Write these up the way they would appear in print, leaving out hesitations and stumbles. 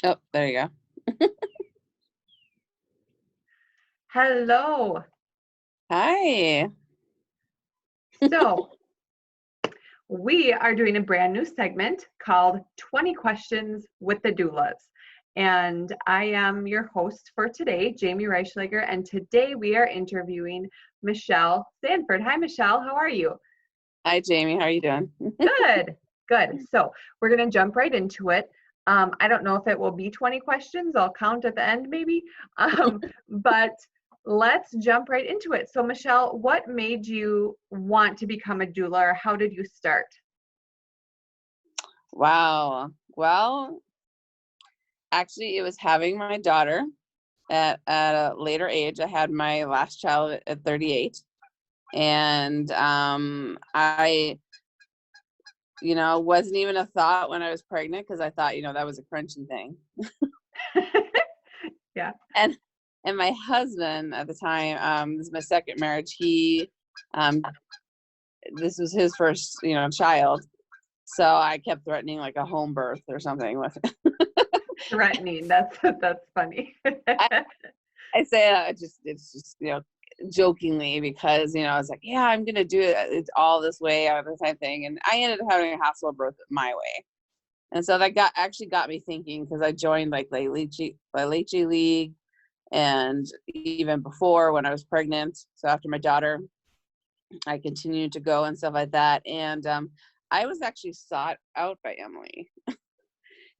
Oh, there you go. Hello. Hi. So we are doing a brand new segment called 20 Questions with the Doulas. And I am your host for today, Jamie Reichleger. And today we are interviewing Michelle Sanford. Hi, Michelle. How are you? Hi, Jamie. How are you doing? Good. Good. So we're going to jump right into it. I don't know if it will be 20 questions. I'll count at the end maybe. But let's jump right into it. So Michelle, what made you want to become a doula, or how did you start? Wow. Well, actually, it was having my daughter at a later age. I had my last child at 38. And I, wasn't even a thought when I was pregnant because I thought, that was a crunching thing. Yeah. And my husband at the time, this is my second marriage, this was his first, child. So I kept threatening like a home birth or something with it. Threatening. That's funny. I say it's just, jokingly because, I was like, yeah, I'm going to do it. It's all this way, this type thing. And I ended up having a hospital birth my way. And so that got me thinking, because I joined like La Leche League, and even before when I was pregnant. So after my daughter, I continued to go and stuff like that. And I was actually sought out by Emily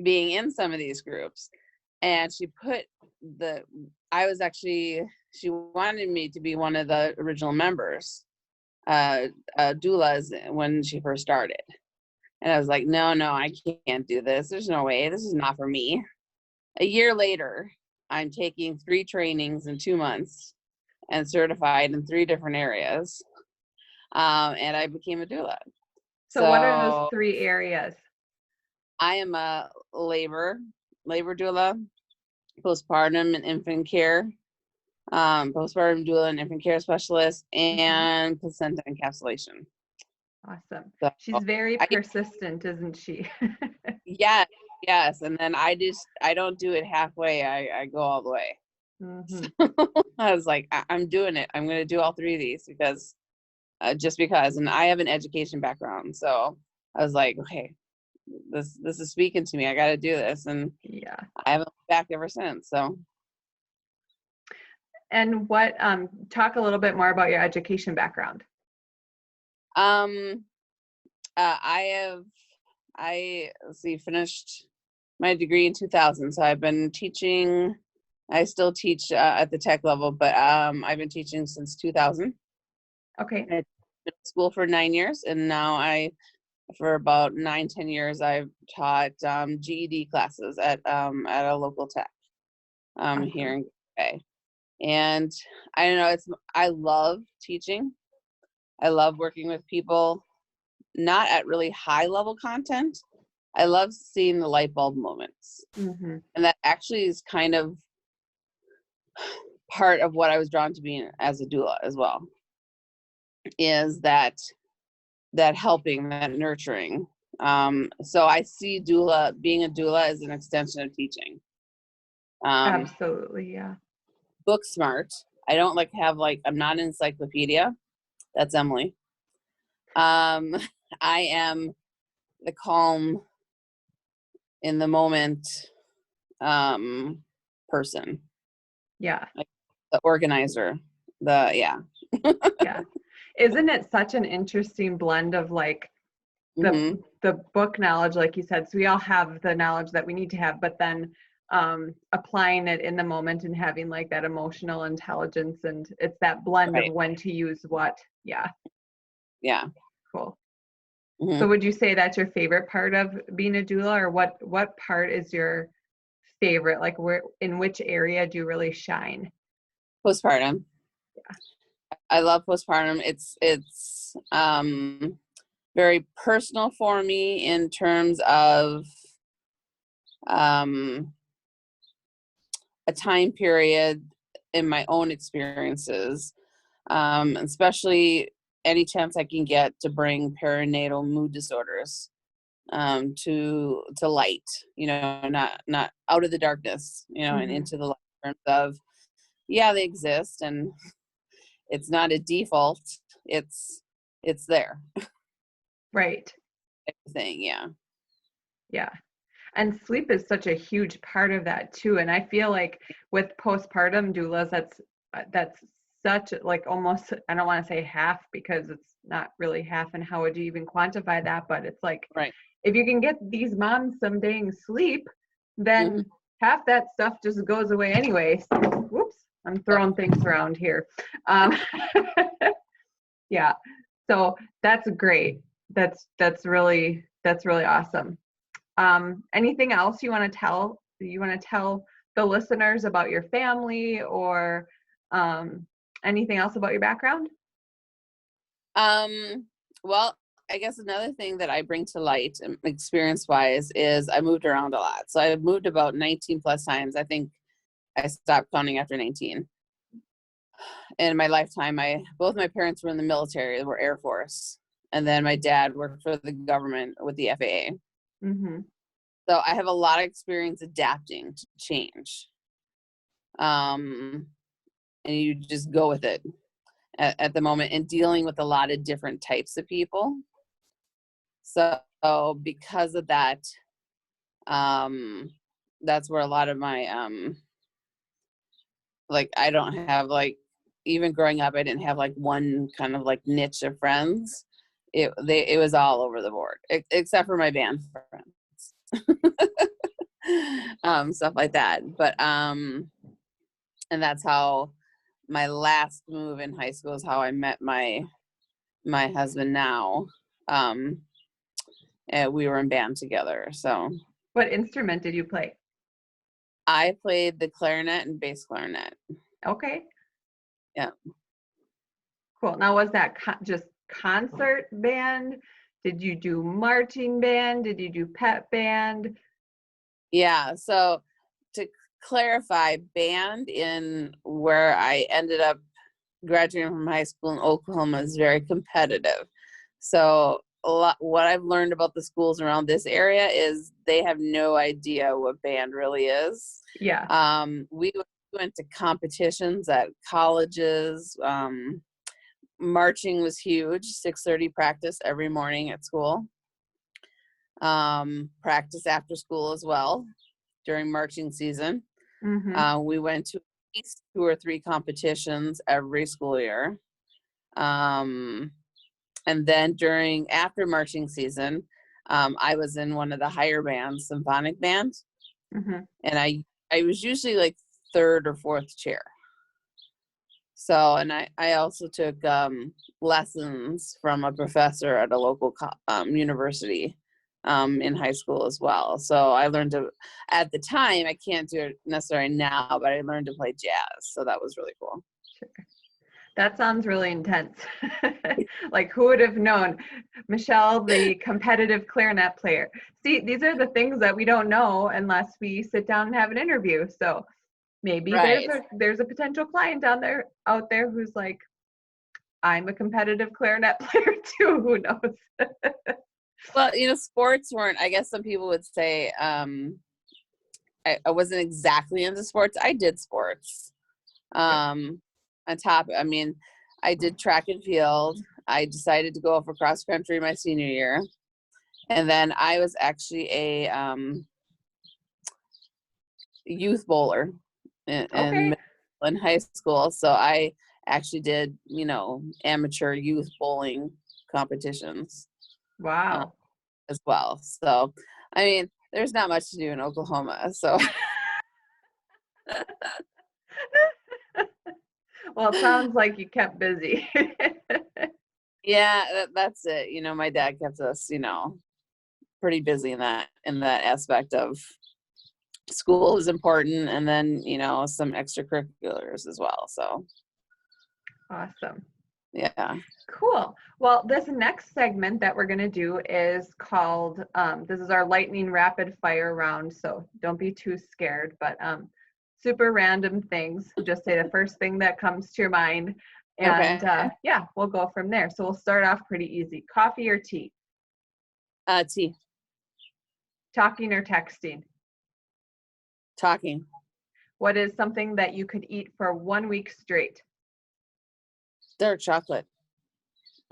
being in some of these groups. And she wanted me to be one of the original members, doulas, when she first started. And I was like, no, I can't do this. There's no way. This is not for me. A year later, I'm taking 3 trainings in 2 months and certified in 3 different areas. And I became a doula. So what are those 3 areas? I am a labor doula, postpartum and infant care, postpartum doula and infant care specialist, and placenta encapsulation. Awesome. So She's very persistent, isn't she? Yes. And then I don't do it halfway. I go all the way. So I was like, I'm doing it. I'm going to do all 3 of these because just because. And I have an education background. So I was like, okay, this is speaking to me. I got to do this. And yeah, I haven't looked back ever since. So. And what, talk a little bit more about your education background. Finished my degree in 2000. So I've been teaching. I still teach at the tech level, but I've been teaching since 2000. Okay. I've been in school for 9 years, and now for about 9-10 years, I've taught GED classes at a local tech here in Bay. And I don't know, I love teaching. I love working with people, not at really high level content. I love seeing the light bulb moments. And that actually is kind of part of what I was drawn to being as a doula as well, is that helping, that nurturing. So I see being a doula as an extension of teaching. Absolutely, yeah. Book smart. I don't I'm not an encyclopedia. That's Emily. I am the calm in the moment person. Yeah. Like the organizer. Yeah. Isn't it such an interesting blend of like the book knowledge, like you said? So we all have the knowledge that we need to have, but then applying it in the moment and having like that emotional intelligence, and it's that blend of when to use what. Yeah. Cool. So would you say that's your favorite part of being a doula, or what part is your favorite? Like in which area do you really shine? Postpartum. Yeah. I love postpartum. It's very personal for me in terms of a time period in my own experiences, especially any chance I can get to bring perinatal mood disorders to light, not out of the darkness, and into the light in terms of, yeah, they exist, and it's not a default. It's there. Right. Thing. Yeah. Yeah. And sleep is such a huge part of that too. And I feel like with postpartum doulas, that's such like almost, I don't want to say half because it's not really half, and how would you even quantify that? But it's like, right. If you can get these moms some dang sleep, then half that stuff just goes away anyway. Whoops, I'm throwing things around here. Yeah, so that's great. That's really awesome. Anything else you want to tell? You want to tell the listeners about your family, or anything else about your background? Well, I guess another thing that I bring to light experience-wise is I moved around a lot. So I've moved about 19 plus times. I think I stopped counting after 19. In my lifetime, both my parents were in the military, they were Air Force. And then my dad worked for the government with the FAA. So I have a lot of experience adapting to change. And you just go with it at the moment, and dealing with a lot of different types of people. So because of that, that's where a lot of my, like, I don't have, like, even growing up, I didn't have like one kind of like niche of friends. It was all over the board, except for my band friends. Stuff like that. But, and that's how my last move in high school is how I met my husband now. And we were in band together. So what instrument did you play? I played the clarinet and bass clarinet. Okay. Yeah. Cool. Now, was that just concert band? Did you do marching band? Did you do pep band? Yeah. So to clarify, band in where I ended up graduating from high school in Oklahoma is very competitive. So what I've learned about the schools around this area is they have no idea what band really is. Yeah. We went to competitions at colleges. Marching was huge. 6:30 practice every morning at school. Practice after school as well during marching season. We went to at least 2 or 3 competitions every school year. And then after marching season, I was in one of the higher bands, symphonic bands. And I was usually like 3rd or 4th chair. So, and I also took lessons from a professor at a local university in high school as well. So I learned at the time, I can't do it necessarily now, but I learned to play jazz. So that was really cool. Sure. That sounds really intense. Like, who would have known? Michelle, the competitive clarinet player. See, these are the things that we don't know unless we sit down and have an interview. So maybe there's a potential client out there who's like, I'm a competitive clarinet player too. Who knows? Well, sports weren't, I guess some people would say, I wasn't exactly into sports. I did sports. I did track and field. I decided to go for cross country my senior year. And then I was actually a youth bowler in high school. So I actually did, amateur youth bowling competitions. Wow. As well. So, I mean, there's not much to do in Oklahoma. So. Well, it sounds like you kept busy. Yeah, that's it. My dad kept us, pretty busy in that aspect of school is important, and then, some extracurriculars as well. So. Awesome. Yeah. Cool. Well, this next segment that we're going to do is called, this is our lightning rapid fire round. So don't be too scared, but super random things. Just say the first thing that comes to your mind. And yeah, we'll go from there. So we'll start off pretty easy. Coffee or tea? Tea. Talking or texting? Talking. What is something that you could eat for 1 week straight? Dark chocolate.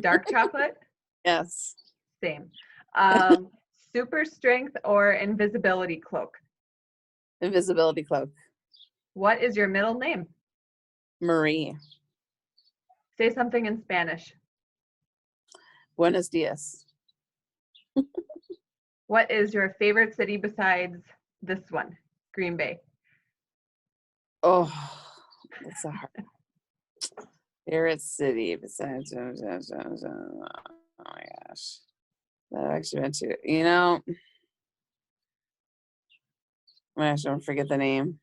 Dark chocolate? Yes. Same. Super strength or invisibility cloak? Invisibility cloak. What is your middle name? Marie. Say something in Spanish. Buenos dias. What is your favorite city besides this one, Green Bay? Oh, that's a hard. Favorite city besides. Oh my gosh. That I actually went to. You know, I actually don't forget the name.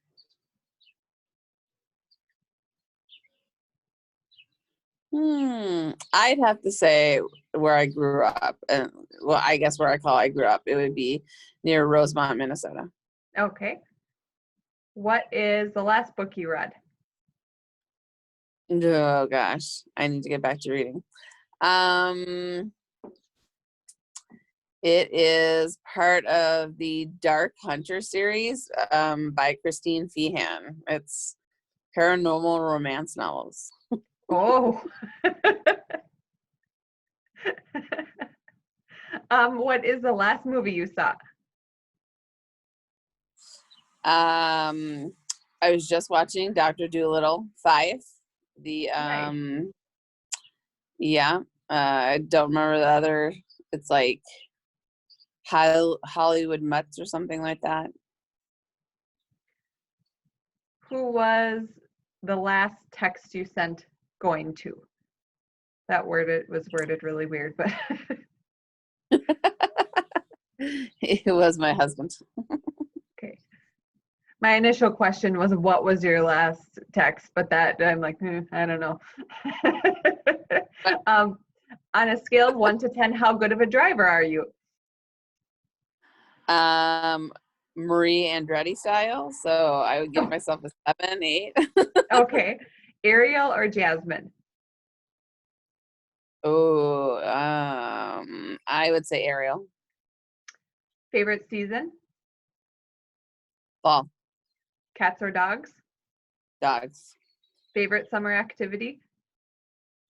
I'd have to say where I grew up, and well, I guess where I grew up, it would be near Rosemont, Minnesota. Okay. What is the last book you read? Oh gosh, I need to get back to reading. It is part of the Dark Hunter series by Christine Feehan. It's paranormal romance novels. Oh. What is the last movie you saw? I was just watching Dr. Dolittle 5. The Nice. yeah, I don't remember the other. It's like Hollywood Mutts or something like that. Who was the last text you sent going to? That was worded really weird, but It was my husband. okay. My initial question was, what was your last text? But that I'm like, I don't know. On a scale of 1 to 10, how good of a driver are you? Marie Andretti style. So I would give myself a 7, 8. Okay. Ariel or Jasmine? Oh, I would say Ariel. Favorite season? Fall. Cats or dogs? Dogs. Favorite summer activity?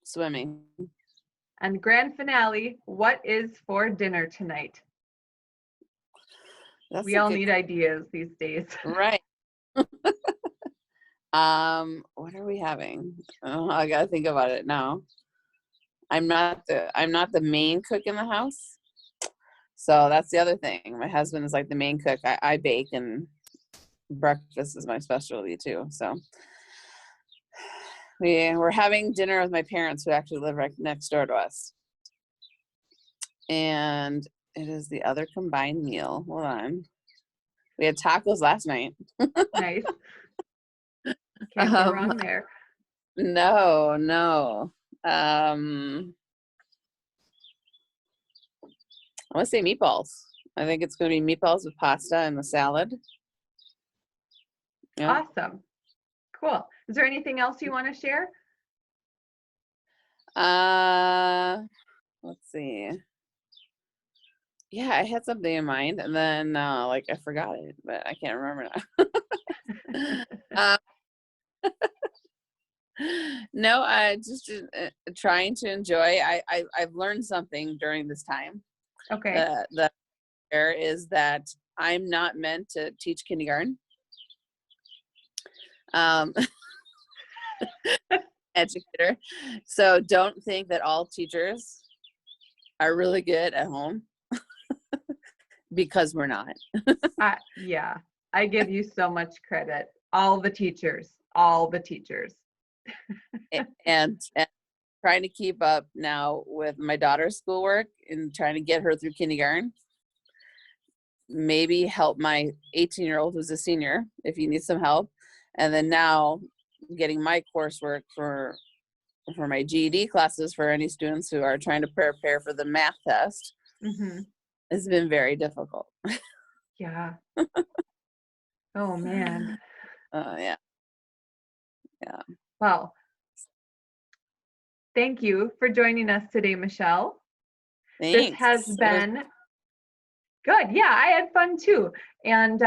Swimming. And grand finale, what is for dinner tonight? We all need ideas these days. Right. What are we having? Oh, I gotta think about it now. I'm not the main cook in the house. So that's the other thing. My husband is like the main cook. I bake, and breakfast is my specialty too. So we're having dinner with my parents, who actually live right next door to us. And it is the other combined meal. Hold on. We had tacos last night. Nice. Can't go wrong there. No. I want to say meatballs. I think it's going to be meatballs with pasta and the salad. Yeah. Awesome. Cool. Is there anything else you want to share? Let's see. Yeah, I had something in mind, and then like I forgot it, but I can't remember now. No, I just trying to enjoy. I've learned something during this time. Okay. That there is that I'm not meant to teach kindergarten. Educator. So don't think that all teachers are really good at home, because we're not. Yeah, I give you so much credit. All the teachers. and trying to keep up now with my daughter's schoolwork and trying to get her through kindergarten. Maybe help my 18-year-old who's a senior if you need some help. And then now getting my coursework for my GED classes for any students who are trying to prepare for the math test. It's been very difficult. Yeah. Oh man. Yeah. Well, thank you for joining us today, Michelle. Thanks. This has been Good. Yeah, I had fun too. And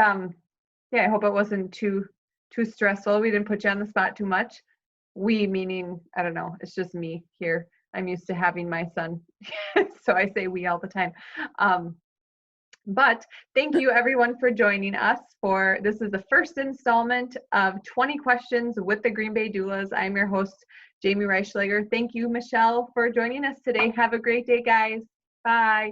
yeah, I hope it wasn't too stressful. We didn't put you on the spot too much. We meaning, I don't know, it's just me here. I'm used to having my son. So I say we all the time. But thank you everyone for joining us for this is the first installment of 20 questions with the Green Bay Doulas. I'm your host, Jamie Reichschlager. Thank you, Michelle, for joining us today. Have a great day, guys. Bye.